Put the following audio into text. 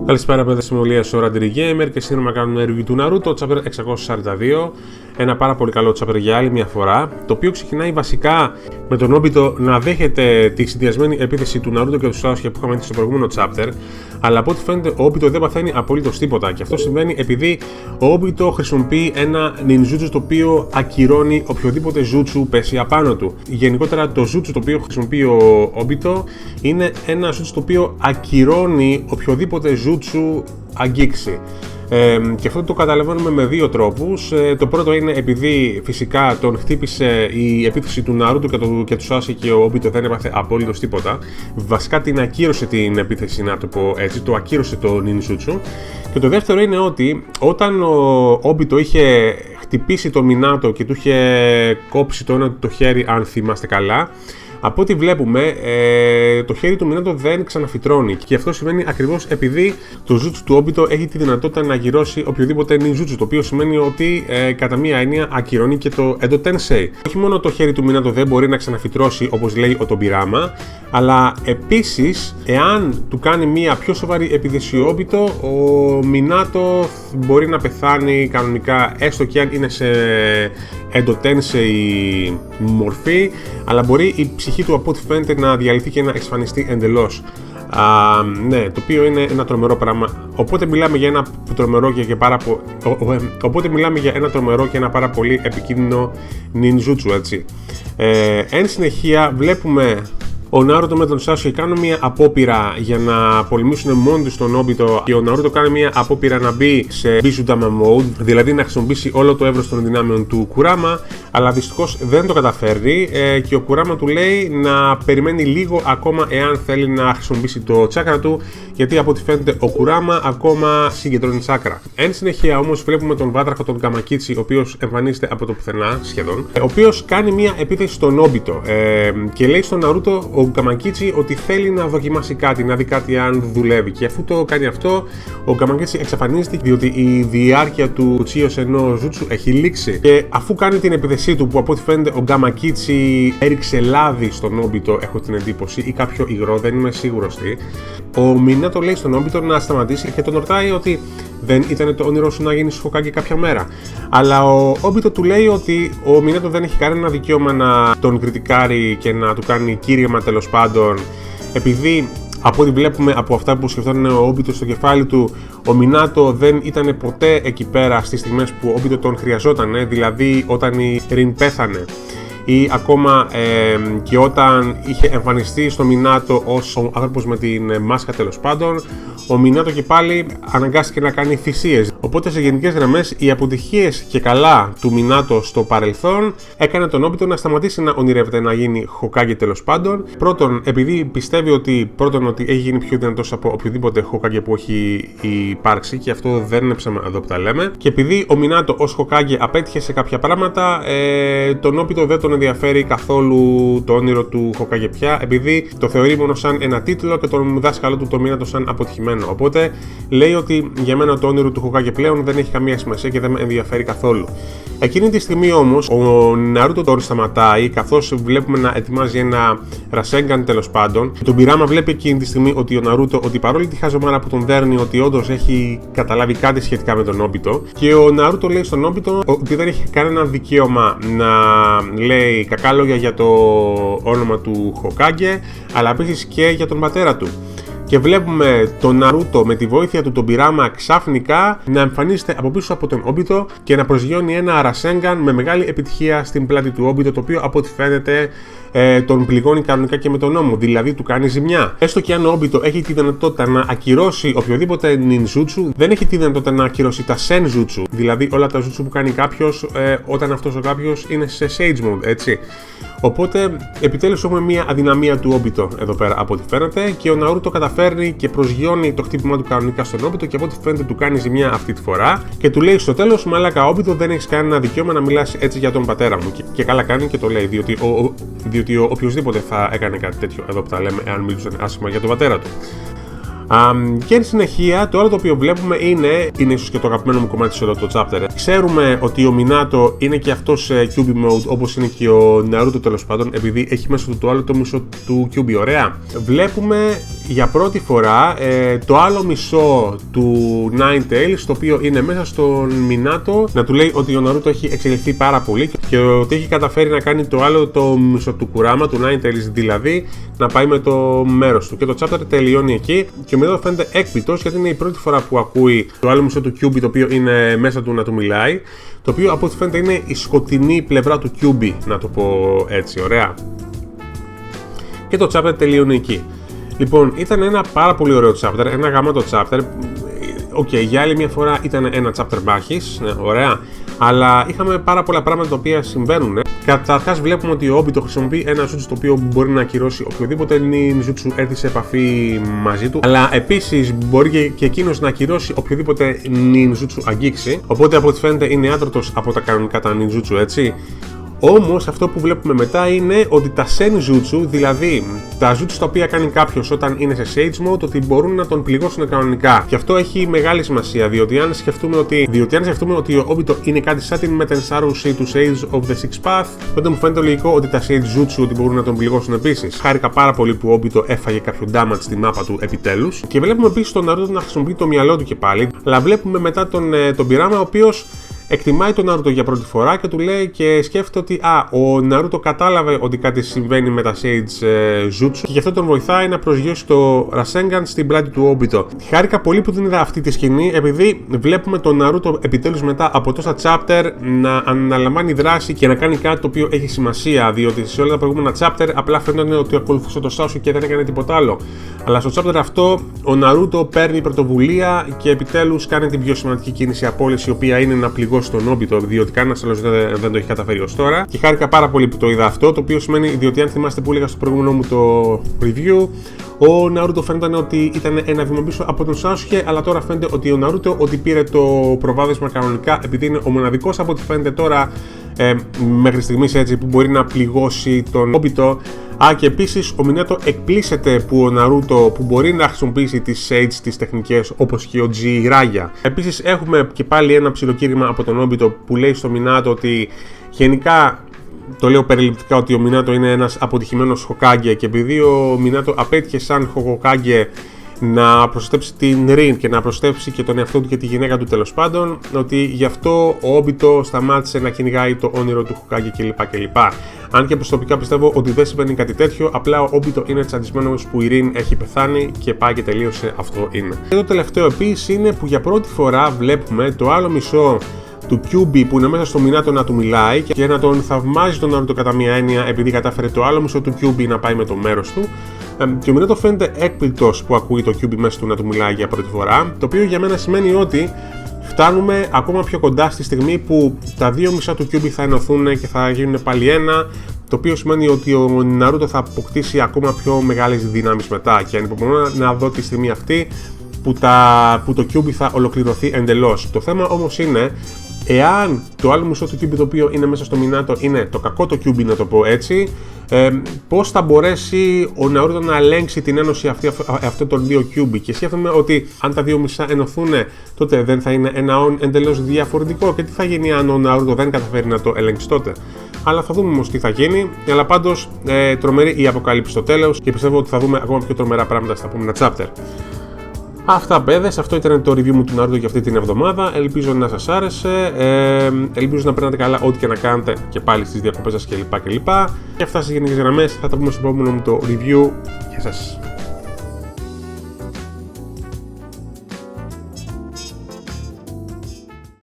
Καλησπέρα παιδιά, είμαι ο Randery Gamer και σήμερα κάνουμε review του Naruto Chapter 642. Ένα πάρα πολύ καλό chapter για άλλη μια φορά, το οποίο ξεκινάει βασικά με τον Obito να δέχεται τη συνδυασμένη επίθεση του Naruto και του Sasuke που είχαμε δει στο προηγούμενο chapter. Αλλά από ό,τι φαίνεται ο Obito δεν παθαίνει απολύτως τίποτα, και αυτό συμβαίνει επειδή ο Obito χρησιμοποιεί ένα ninjutsu το οποίο ακυρώνει οποιοδήποτε jutsu πέσει απάνω του. Γενικότερα το jutsu το οποίο χρησιμοποιεί ο Obito είναι ένα jutsu το οποίο ακυρώνει οποιοδήποτε jutsu αγγίξει. Και αυτό το καταλαβαίνουμε με δύο τρόπους. Το πρώτο είναι επειδή φυσικά τον χτύπησε η επίθεση του Naruto και του Sasuke και ο Obito δεν έπαθε απολύτως τίποτα. Βασικά την ακύρωσε την επίθεση, να το πω έτσι, το ακύρωσε το ninjutsu. Και το δεύτερο είναι ότι όταν ο Obito είχε χτυπήσει τον Minato και του είχε κόψει το ένα του το χέρι, αν θυμάστε καλά, από ό,τι βλέπουμε, το χέρι του Minato δεν ξαναφυτρώνει, και αυτό σημαίνει ακριβώς επειδή το jutsu του Obito έχει τη δυνατότητα να ακυρώσει οποιοδήποτε ninjutsu, το οποίο σημαίνει ότι κατά μία έννοια ακυρώνει και το Edo Tensei. Όχι μόνο το χέρι του Minato δεν μπορεί να ξαναφυτρώσει όπως λέει ο Tobirama, αλλά επίσης εάν του κάνει μία πιο σοβαρή επίθεση ο Obito, ο Minato μπορεί να πεθάνει κανονικά, έστω και αν είναι σε Edo Tensei μορφή, αλλά μπορεί η ψυχή του από ό,τι φαίνεται να διαλυθεί και να εξαφανιστεί εντελώς. Ναι, το οποίο είναι ένα τρομερό πράγμα. Οπότε μιλάμε για ένα τρομερό και ένα πάρα πολύ επικίνδυνο ninjutsu, έτσι. Εν συνεχεία βλέπουμε ο Naruto με τον Sasuke κάνουν μια απόπειρα για να πολεμήσουν μόνοι τους τον Obito, και ο Naruto κάνει μια απόπειρα να μπει σε Bizudama mode, δηλαδή να χρησιμοποιήσει όλο το εύρος των δυνάμεων του Kurama, αλλά δυστυχώς δεν το καταφέρνει, και ο Kurama του λέει να περιμένει λίγο ακόμα εάν θέλει να χρησιμοποιήσει το τσάκρα του, γιατί από ό,τι φαίνεται ο Kurama ακόμα συγκεντρώνει τσάκρα. Εν συνεχεία όμως βλέπουμε τον βάτραχο τον Kamakichi, ο οποίος εμφανίζεται από το πουθενά σχεδόν, ο οποίος κάνει μια επίθεση στον Obito και λέει στον Naruto ο Kamakichi ότι θέλει να δοκιμάσει κάτι, να δει κάτι αν δουλεύει, και αφού το κάνει αυτό ο Kamakichi εξαφανίζεται, διότι η διάρκεια του Chiyosen Jutsu έχει λήξει, και αφού κάνει την επίθεσή του, που από ό,τι φαίνεται ο Kamakichi έριξε λάδι στον Obito, έχω την εντύπωση, ή κάποιο υγρό, δεν είμαι σίγουρος τι, ο Minato λέει στον Obito να σταματήσει και τον ρωτάει ότι δεν ήταν το όνειρό σου να γίνεις Hokage κάποια μέρα. Αλλά ο Obito του λέει ότι ο Minato δεν έχει κανένα δικαίωμα να τον κριτικάρει και να του κάνει κήρυγμα, τέλος πάντων, επειδή από ό,τι βλέπουμε από αυτά που σκεφτόταν ο Obito στο κεφάλι του, ο Minato δεν ήταν ποτέ εκεί πέρα στις στιγμές που ο Obito τον χρειαζόταν, δηλαδή όταν η Rin πέθανε, ή ακόμα και όταν είχε εμφανιστεί στο Minato ως ο άνθρωπος με την μάσκα, τέλος πάντων, ο Minato και πάλι αναγκάστηκε να κάνει θυσίες. Οπότε σε γενικές γραμμές οι αποτυχίες και καλά του Minato στο παρελθόν έκανε τον Obito να σταματήσει να ονειρεύεται να γίνει Hokage, τέλος πάντων. Πρώτον, επειδή πιστεύει ότι έχει γίνει πιο δυνατός από οποιοδήποτε Hokage που έχει υπάρξει, και αυτό δεν είναι ψέμα εδώ που τα λέμε, και επειδή ο Minato ως Hokage απέτυχε σε κάποια πράγματα, τον Obito δεν τον ενδιαφέρει καθόλου το όνειρο του Hokage πια, επειδή το θεωρεί μόνο σαν ένα τίτλο και τον δάσκαλο του το Minato σαν αποτυχημένο. Οπότε λέει ότι για μένα το όνειρο του Hokage πλέον δεν έχει καμία σημασία και δεν με ενδιαφέρει καθόλου. Εκείνη τη στιγμή όμως ο Naruto τον σταματάει, καθώς βλέπουμε να ετοιμάζει ένα Rasengan, τέλος πάντων. Τον Tobirama βλέπει εκείνη τη στιγμή ότι ο Naruto, ότι παρόλη τη χαζομάρα που τον δέρνει, ότι όντως έχει καταλάβει κάτι σχετικά με τον Obito, και ο Naruto λέει στον Obito ότι δεν έχει κανένα δικαίωμα να λέει κακά λόγια για το όνομα του Hokage, αλλά επίσης και για τον πατέρα του. Και βλέπουμε τον Naruto με τη βοήθεια του Tobirama ξαφνικά να εμφανίζεται από πίσω από τον Obito και να προσγειώνει ένα Rasengan με μεγάλη επιτυχία στην πλάτη του Obito, το οποίο από ό,τι φαίνεται τον πληγώνει κανονικά και με τον νόμο, δηλαδή του κάνει ζημιά. Έστω και αν ο Obito έχει τη δυνατότητα να ακυρώσει οποιοδήποτε ninjutsu, δεν έχει τη δυνατότητα να ακυρώσει τα senjutsu, δηλαδή όλα τα jutsu που κάνει κάποιος όταν αυτός ο κάποιος είναι σε sage mode, έτσι. Οπότε επιτέλους έχουμε μια αδυναμία του Obito εδώ πέρα από ό,τι φαίνεται, και ο Naruto καταφέρνει και προσγειώνει το χτύπημα του κανονικά στον Obito, και από ό,τι φαίνεται του κάνει ζημιά αυτή τη φορά, και του λέει στο τέλος, μαλάκα Obito, δεν έχεις κανένα δικαίωμα να μιλάς έτσι για τον πατέρα μου, και καλά κάνει και το λέει, διότι οποιοδήποτε θα έκανε κάτι τέτοιο εδώ που τα λέμε, εάν μιλούσαν άσχημα για τον πατέρα του. Και εν συνεχεία, το άλλο το οποίο βλέπουμε είναι ίσως και το αγαπημένο μου κομμάτι σε όλο το chapter. Ξέρουμε ότι ο Minato είναι και αυτός σε Kyuubi mode, όπως είναι και ο Naruto, τέλος πάντων, επειδή έχει μέσα του το άλλο το μισό του Kyuubi. Ωραία. Βλέπουμε για πρώτη φορά το άλλο μισό του Ninetales, το οποίο είναι μέσα στον Minato, να του λέει ότι ο Naruto έχει εξελιχθεί πάρα πολύ και ότι έχει καταφέρει να κάνει το άλλο το μισό του Kurama, του Ninetales δηλαδή, να πάει με το μέρος του. Και το chapter τελειώνει εκεί και ο Minato φαίνεται έκπληκτος, γιατί είναι η πρώτη φορά που ακούει το άλλο μισό του Kyuubi, το οποίο είναι μέσα του να του μιλάει, το οποίο από ό,τι φαίνεται είναι η σκοτεινή πλευρά του Kyuubi, να το πω έτσι, ωραία. Και το chapter τελειώνει εκεί. Λοιπόν, ήταν ένα πάρα πολύ ωραίο chapter, ένα γαμάτο chapter. Για άλλη μια φορά ήταν ένα chapter μάχης, ναι, ωραία. Αλλά είχαμε πάρα πολλά πράγματα τα οποία συμβαίνουν. Καταρχάς, βλέπουμε ότι ο Obito χρησιμοποιεί ένα jutsu το οποίο μπορεί να ακυρώσει οποιοδήποτε ninjutsu έρθει σε επαφή μαζί του. Αλλά επίσης μπορεί και εκείνος να ακυρώσει οποιοδήποτε ninjutsu αγγίξει. Οπότε από ό,τι φαίνεται είναι άτρωτος από τα κανονικά τα ninjutsu, έτσι. Όμως αυτό που βλέπουμε μετά είναι ότι τα senjutsu, δηλαδή τα jutsu τα οποία κάνει κάποιος όταν είναι σε sage mode, ότι μπορούν να τον πληγώσουν κανονικά. Και αυτό έχει μεγάλη σημασία, διότι αν σκεφτούμε ότι ο Obito είναι κάτι σαν την μετενσάρρωση του Sage of the Six Path, τότε μου φαίνεται λογικό ότι τα sage jutsu ότι μπορούν να τον πληγώσουν επίσης. Χάρηκα πάρα πολύ που ο Obito έφαγε κάποιο damage στη μάπα του επιτέλους. Και βλέπουμε επίσης τον Naruto να χρησιμοποιεί το μυαλό του και πάλι, αλλά βλέπουμε μετά τον Πειράμα, ο οποίος εκτιμάει τον Naruto για πρώτη φορά και του λέει και σκέφτεται ότι ο Naruto κατάλαβε ότι κάτι συμβαίνει με τα Sage Jutsu και γι' αυτό τον βοηθάει να προσγειώσει το Rasengan στην πλάτη του Obito. Χάρηκα πολύ που δεν είδα αυτή τη σκηνή, επειδή βλέπουμε τον Naruto επιτέλους μετά από τόσα chapter να αναλαμβάνει δράση και να κάνει κάτι το οποίο έχει σημασία, διότι σε όλα τα προηγούμενα chapter απλά φαίνεται ότι ακολουθούσε το Sasuke και δεν έκανε τίποτα άλλο. Αλλά στο chapter αυτό ο Naruto παίρνει πρωτοβουλία και επιτέλους κάνει την πιο σημαντική κίνηση απόλυση, η οποία είναι να πληγώσει τον Obito, διότι κανένας άλλος δεν το έχει καταφέρει ως τώρα. Και χάρηκα πάρα πολύ που το είδα αυτό, το οποίο σημαίνει, διότι αν θυμάστε που έλεγα στο προηγούμενο μου το review, ο Naruto φαίνεται ότι ήταν ένα βήμα πίσω από τον Sasuke, αλλά τώρα φαίνεται ότι ο Naruto ότι πήρε το προβάδισμα κανονικά, επειδή είναι ο μοναδικός από ό,τι φαίνεται τώρα μέχρι στιγμής, έτσι, που μπορεί να πληγώσει τον Obito. Και επίσης ο Minato εκπλήσεται που ο Naruto που μπορεί να χρησιμοποιήσει τις Sage, τις τεχνικές, όπως και ο Jiraiya. Επίσης έχουμε και πάλι ένα ψιλοκήρυγμα από τον Obito που λέει στο Minato ότι γενικά, το λέω περιληπτικά, ότι ο Minato είναι ένας αποτυχημένος Hokage, και επειδή ο Minato απέτυχε σαν Hokage να προστατέψει την Rin και να προστατέψει και τον εαυτό του και τη γυναίκα του, τέλος πάντων, ότι γι' αυτό ο Obito σταμάτησε να κυνηγάει το όνειρο του Hokage κλπ. Αν και προσωπικά πιστεύω ότι δεν συμβαίνει κάτι τέτοιο, απλά ο Obito είναι τσαντισμένος που η Rin έχει πεθάνει και πάει και τελείωσε, αυτό είναι. Και το τελευταίο επίσης είναι που για πρώτη φορά βλέπουμε το άλλο μισό του Kyuubi που είναι μέσα στο Minato να του μιλάει και να τον θαυμάζει τον Naruto κατά μία έννοια, επειδή κατάφερε το άλλο μισό του Kyuubi να πάει με το μέρος του. Και ο Minato φαίνεται έκπληκτος που ακούει το Kyuubi μέσα του να του μιλάει για πρώτη φορά, το οποίο για μένα σημαίνει ότι φτάνουμε ακόμα πιο κοντά στη στιγμή που τα δύο μισά του Kyuubi θα ενωθούν και θα γίνουν πάλι ένα, το οποίο σημαίνει ότι ο Naruto θα αποκτήσει ακόμα πιο μεγάλες δυνάμεις μετά, και ανυπομονώ να δω τη στιγμή αυτή που το Kyuubi θα ολοκληρωθεί εντελώς. Το θέμα όμως είναι, εάν το άλλο μισό του Kyuubi το οποίο είναι μέσα στο Minato είναι το κακό το Kyuubi, να το πω έτσι, πώς θα μπορέσει ο Naruto να ελέγξει την ένωση αυτών των δύο Kyuubi. Και σκέφτομαι ότι αν τα δύο μισά ενωθούν, τότε δεν θα είναι ένα εντελώς διαφορετικό, και τι θα γίνει αν ο Naruto δεν καταφέρει να το ελέγξει τότε. Αλλά θα δούμε όμως τι θα γίνει. Αλλά πάντως τρομερή η αποκάλυψη στο τέλος, και πιστεύω ότι θα δούμε ακόμα πιο τρομερά πράγματα στα επόμενα chapter. Αυτά, παιδες, αυτό ήταν το review μου του Naruto για αυτή την εβδομάδα. Ελπίζω να σας άρεσε, ελπίζω να περνάτε καλά ό,τι και να κάνετε και πάλι στις διακοπές σας κλπ. Και αυτά στις γενικές γραμμές, θα τα πούμε στο επόμενο μου το review. Γεια σας.